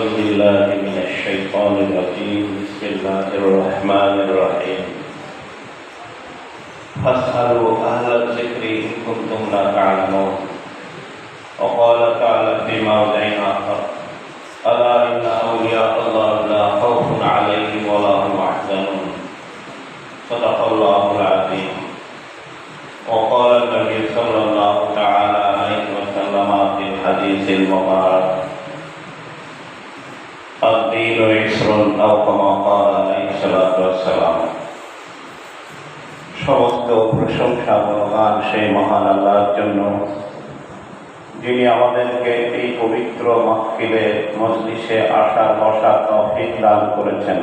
أعوذ بالله من الشيطان الرجيم بسم الله الرحمن الرحيم فاسألوا أهل الذكر إن كنتم لا تعلمون وقال تعالى في موضع آخر ألا إن أولياء الله لا خوف عليهم ولا هم يحزنون صدق الله العظيم وقال النبي صلى الله تعالى عليه وسلم في الحديث المبارك الدين يسر أو كما قال عليه الصلاة والسلام সমস্ত প্রশংসা বলগান সেই মহান আল্লাহর জন্য যিনি আমাদেরকে এই পবিত্র মাহফিলে মজলিসে আসার বসার তৌফিক দান করেছেন।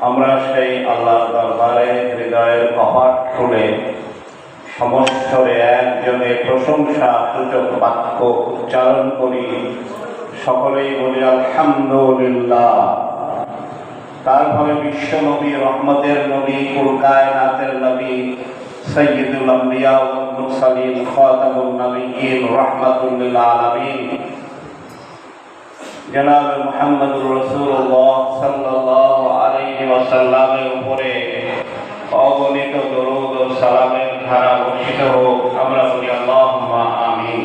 আমরা সেই আল্লাহর দরবারে হৃদয়ের কপাট খুলে সমস্বরে একজনে প্রশংসা সূচক বাক্য উচ্চারণ করি, সকলেই বলি আলহামদুলিল্লাহ। তারপরে বিশ্ব নবী, রহমতের নবী, কুল কায়নাতের নবী, সাইয়্যিদুল আম্বিয়া ওয়াল মুরসালিন, খাতামুন নবিয়্যিন, রাহমাতুল লিল আলামিন জনাব মুহাম্মদুর রাসূলুল্লাহ সাল্লাল্লাহু আলাইহি ওয়াসাল্লামের উপরে অগণিত দরুদ ও সালামের ধারা বর্ষিত হোক। আমরা বলি আল্লাহুম্মা আমিন।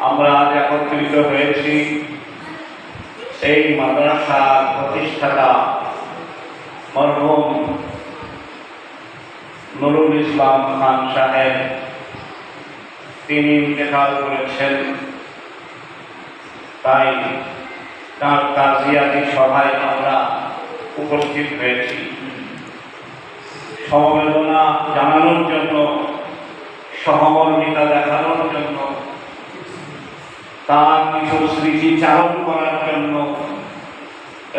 আমরা আজ একত্রিত হয়েছি এই মাদ্রাসার প্রতিষ্ঠাতা মরহুম নুরুল ইসলাম খান সাহেব, তিনি ইন্তেকাল করেছেন, তাই তার তাজিয়াতি সভায় আমরা উপস্থিত হয়েছি সমবেদনা জানানোর জন্য, সহমর্মিতা দেখানোর জন্য, তার কিছু স্মৃতিচারণ করার জন্য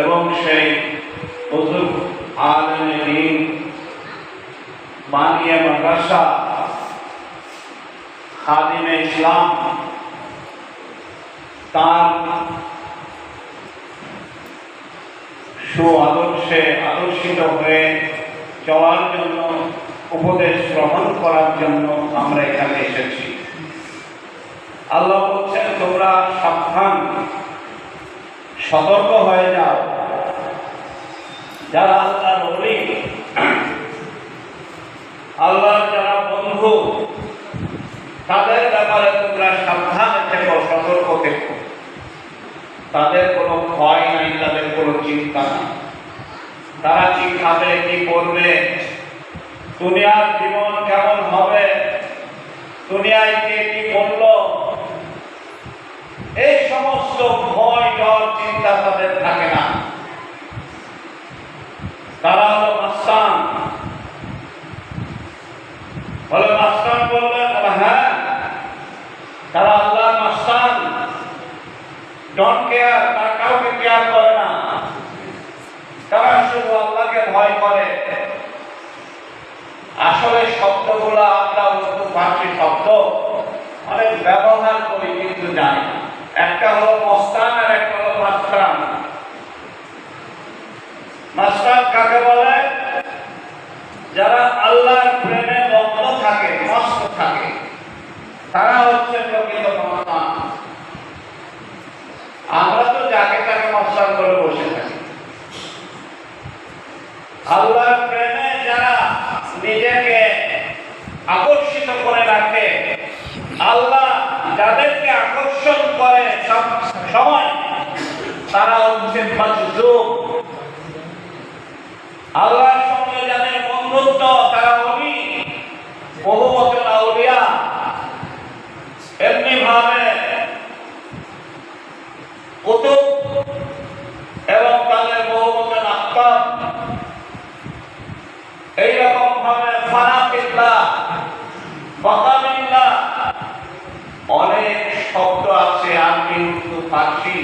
এবং সেই বুজুর্গ আলেমে দ্বীন বানিয়া মাদ্রাসা খাদিমে ইসলাম তার আদর্শে আদর্শিত হয়ে চলার জন্য, উপদেশ গ্রহণ করার জন্য আমরা এখানে এসেছি। আল্লাহ বলছেন, তোমরা সাবধান, সতর্ক হয়ে যাও। যারা আল্লাহর ওলি, আল্লাহর যারা বন্ধু, তাদের ব্যাপারে তোমরা সাবধানে থেকো, সতর্ক থেকো। তাদের কোনো ভয় নাই, তাদের কোনো চিন্তা নাই। তারা কি খাবে, কি করবে, দুনিয়ার জীবন কেমন হবে, দুনিয়ায় কে কি করলো, এই সমস্ত ভয় ডর চিন্তা তাদের থাকে না। তারা হলো মাস্তান। বলে মাস্তান বলবে, হ্যাঁ, তারা আল্লাহর মাস্তান। ডোন্ট কেয়ার, তারা কাউকে কেয়ার করে না, তারা শুধু আল্লাহকে ভয় করে। আসলে শব্দগুলো আমরা উর্দু ফার্সি শব্দ অনেক ব্যবহার করি কিন্তু জানি না। একটা হলো মস্তান আর একটা হলো মাস্তান। মাস্তান কাকে বলে? যারা আল্লাহর প্রেমে মগ্ন থাকে, মস্ত থাকে, তারা হচ্ছে প্রকৃত মস্তান। আমরা তো যাকে তাকে মস্তান করে বসে থাকি। আল্লাহর প্রেমে যারা নিজেকে আকর্ষিত করে রাখে, আল্লাহ যাদেরকে আকর্ষণ করে সব সময়, তারা হচ্ছে মাজযুব। আল্লাহর সঙ্গে যাদের বন্ধুত্ব, তারা ওলি, বহু বছর আউলিয়া। এমনি ভাবে কুতুব এবং তাদের বহু বছর আফতাব, এইরকম ভাবে ফানাফিল্লাহ, বাকাবিল্লাহ, অনেক শব্দ আছে আরবি, উর্দু, ফার্সি,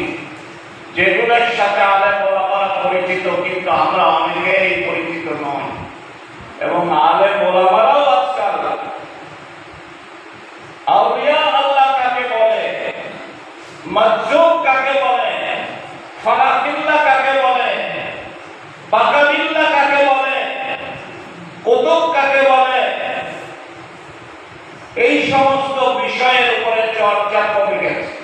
যেগুলোর সাথে আলেম ওলামারা পরিচিত, কিন্তু আমরা অনেকেই পরিচিত নই। এবং আলেম ওলামারাও আজকাল আউলিয়া আল্লাহ কাকে বলে, মাজযুব কাকে বলে, ফানাফিল্লাহ কাকে বলে, বাকাবিল্লাহ কাকে বলে, কুতুব কাকে বলে, এই সমস্ত বিষয়ের উপরে চর্চা কমে গেছে।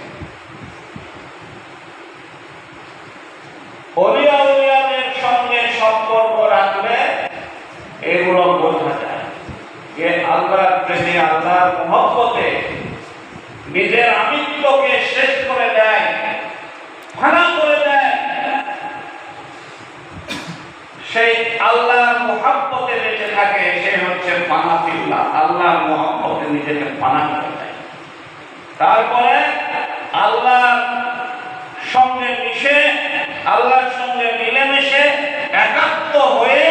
আল্লাহর মুহাব্বতে বেঁচে থাকে সে হচ্ছে ফানা ফিল্লাহ, আল্লাহর মুহাব্বতে নিজেকে ফানা করে দেয়। তারপরে আল্লাহর সঙ্গে মিশে, আল্লাহর সঙ্গে মিলেমিশে একাত্ম হয়ে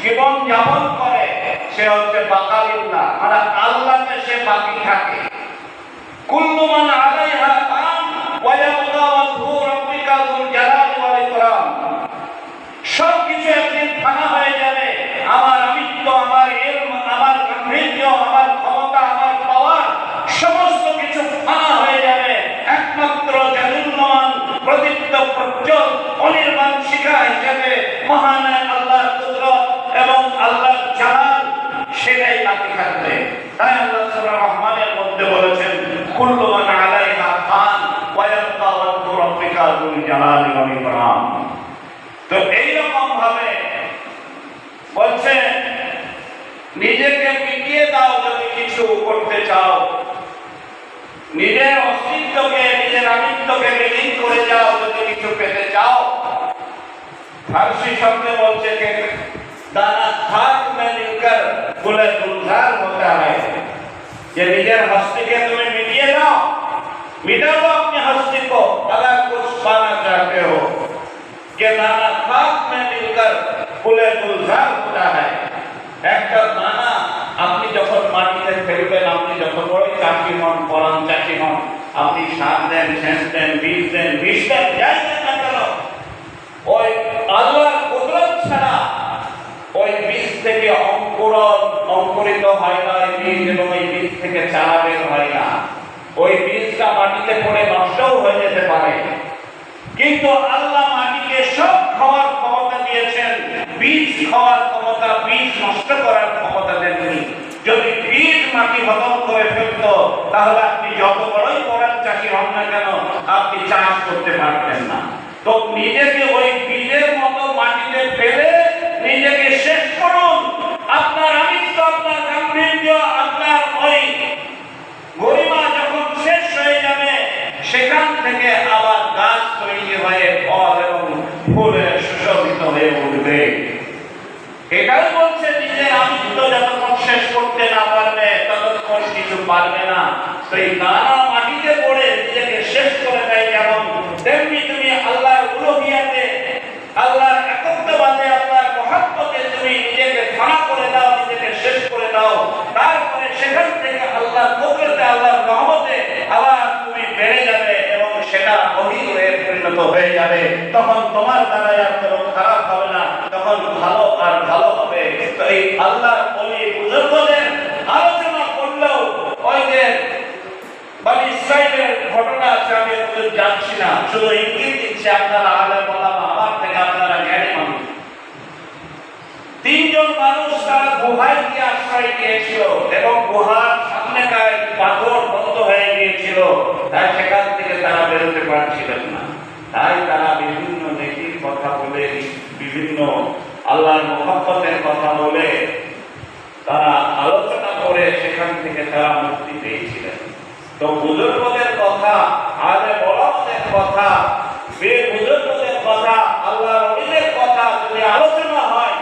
জীবন যাপন করে সে হচ্ছে বাকালিল্লাহ, মানে আল্লাহকে সে বাকি থাকে। কুল্লু মান আলাইহা ফান ওয়া ইয়াবকা ওয়াজহু রাব্বিকা যুল জালালি ওয়াল ইকরাম। সব কিছু একদিন ফানা হয়ে যাবে। আমার আমিত্ব, আমার ইলম, আমার গাম্ভীর্য, আমার ক্ষমতা, আমার পাওয়ার সমস্ত কিছু ফানা হয়ে যাবে। একমাত্র জালিলমান প্রদীপ্ত প্রজ্জ্বল অনির্বাণ শিখা হিসেবে মহান আল্লাহর কুদরত এবং আল্লাহর জালাল সেটাই বাকি থাকবে। তাই আল্লাহ সূরা রহমানের মধ্যে বলেছেন কুল্লু মান আলাইহা ফান ওয়া ইয়াবকা ওয়াজহু রাব্বিকা যুল জালালি ওয়াল ইকরাম। তো এইরকম ভাবে বলছে নিজেকে মিটিয়ে দাও যদি কিছু করতে চাও, নিজের অস্তিত্বকে, নিজের আমিত্বকে বিলীন করে যাও যদি কিছু পেতে চাও। ফারসি শব্দে বলছে যে দানা খাক মে মিলকর গুলে গুলজার होता है, যে নিজের হস্তিকে তুমি মিটিয়ে দাও, मिटा दो अपनी हस्ती को अगर कुछ पाना चाहते हो। ये दाना खाक में मिलकर गुले गुलजार होता है। একটা দানা আপনি যখন মাটিতে ফেলবেন, আপনি যত বড়ই চাষি হন, পরাণ চাষি হন, আপনি সার দেন, সেচ দেন, বীজ দেন, বিষ দেন, যাই দেন না কেন, ওই আল্লাহর কুদরত ছাড়া ওই বীজ থেকে অঙ্কুরিত হয় না ওই বীজ, এবং ওই বীজ থেকে চারা বের হয় না। ওই বীজটা মাটিতে পড়ে নষ্টও হয়ে যেতে পারে, কিন্তু আল্লাহ মাটিকে সব খাওয়ার ক্ষমতা দিয়েছেন, বীজ খাওয়ার ক্ষমতা, বীজ নষ্ট করার ক্ষমতা দেননি। যদি বীজ মাটি হজম করে ফেলত তাহলে আপনি যত বড়ই পরাণ চাষি হন না কেন আপনি চাষ করতে পারতেন না। তো নিজেকে ওই বীজের মতো মাটিতে ফেলে নিজেকে শেষ করুন। আপনার আমিত্ব, আপনার গাম্ভীর্য, আপনার ওই গরিমা যখন শেষ হয়ে যাবে, সেখান থেকে আবার গাছ তৈরি হয়ে ফল এবং ফুলে সুশোভিত হয়ে উঠবে। এটাই বলছে নিজের আমিত্ব যতক্ষণ শেষ করতে না পারবে ততক্ষণ কিছু পারবে না। সেই দানা মাটিতে পড়ে নিজেকে শেষ করে দেয় যেমন, তেমনি তুমি আল্লাহর উলুহিয়াতে, আল্লাহর একত্ববাদে, আল্লাহর মহব্বতে তুমি নিজেকে ফানা করে দাও, নিজেকে শেষ করে দাও। তারপরে সেখান থেকে আল্লাহর কুদরতে, আল্লাহর রহমতে আবার তুমি বেড়ে যাবে এবং সেটা অহিরে পরিণত হয়ে যাবে। তখন তোমার দ্বারা আর কোনো খারাপ হবে না, তখন ভালো আর ভালো হবে। তো এই আল্লাহর ওলি বুজুর্গদের আলোচনা করলেও ওই যে বনি ইসরাইলের ঘটনা আছে, আমি একটু জানছি না, শুধু ইঙ্গিত দিচ্ছে, আপনারা আলেম ওলামা, আমার থেকে আপনারা জ্ঞানী মানুষ। তিনজন মানুষ তারা গুহায় গিয়ে আশ্রয় নিয়েছিল এবং গুহার সামনেকার পাথর বন্ধ হয়ে গিয়েছিল, তাই সেখান থেকে তারা বেরোতে পারছিলেন না। তাই তারা বিভিন্ন নেকির কথা বলে, বিভিন্ন আল্লাহর মুহাব্বতের কথা বলে তারা আলোচনা করে সেখান থেকে তারা মুক্তি পেয়েছিলেন। তো বুজুর্গদের কথা, আলেম ওলামাদের কথা, বুজুর্গদের কথা, আল্লাহর ওলিদের কথা যদি আলোচনা হয়,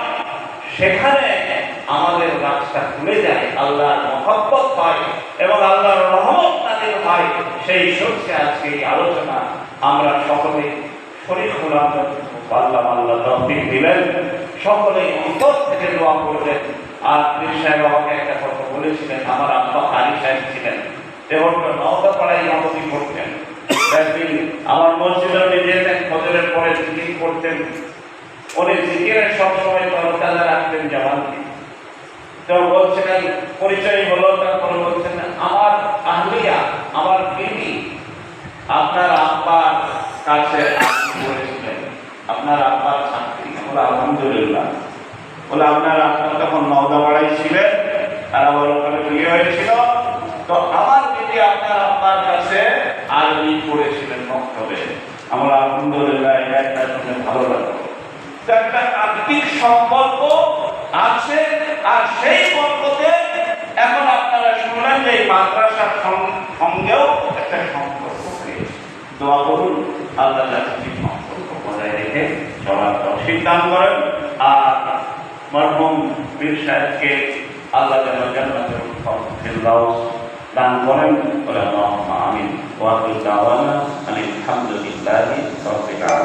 সেখানে আমাদের রাস্তা খুলে যায়, আল্লাহর মুহাব্বত হয় এবং আল্লাহর রহমত নাযিল হয়। সেই সূত্রে আজকে এই আলোচনা আমরা সকলেই শরীর হলাম, আল্লাহ তৌফিক দিলেন। সকলেই অন্তর থেকে দোয়া করবেন। আর পীর সাহেব আমাকে একটা কথা বলেছিলেন, আমার আব্বা কারি সাহেব ছিলেন, দেহটা নওদাপাড়ায় ইমামতি করতেন। একদিন আমার মসজিদে উনি যেতেন, ফজরের পরে জিকির করতেন, উনি জিকিরের সবসময় তরতাজা রাখতেন জামানকে। তো বলছিলেন, পরিচয় হলো, তারপরে বলছেন আমার আহলিয়া, আমার বিবি আপনার আব্বার কাছে পড়েছিলেন, আপনার আব্বার ছাত্রী। বলে আলহামদুলিল্লাহ। বলে আপনার আব্বা তখন নওদাপাড়ায় ছিলেন, তারা বলে ওখানে বিয়ে হয়েছিল। তো আমার বিবি আপনার আব্বার কাছে আরবি পড়েছিলেন মক্তবে। আমরা আলহামদুলিল্লাহ, এটা একটা শুনে ভালো লাগলো। একটা আত্মিক সম্পর্ক আছে, আর সেই বরকতে এখন আপনারা শুনলেন যে এই মাদ্রাসার সঙ্গেও একটা সম্পর্ক হয়েছে। দোয়া করুন আল্লাহ সম্পর্ক বজায় রেখে চলার তৌফিক দান করেন। আর মরহুম পীর সাহেবকে আল্লাহ যেন জান্নাতুল ফিরদাউস দান করেন, বলে আল্লাহুম্মা আমিন। ওয়া আখিরু দাওয়ানা আলহামদুলিল্লাহি রাব্বিল আলামিন।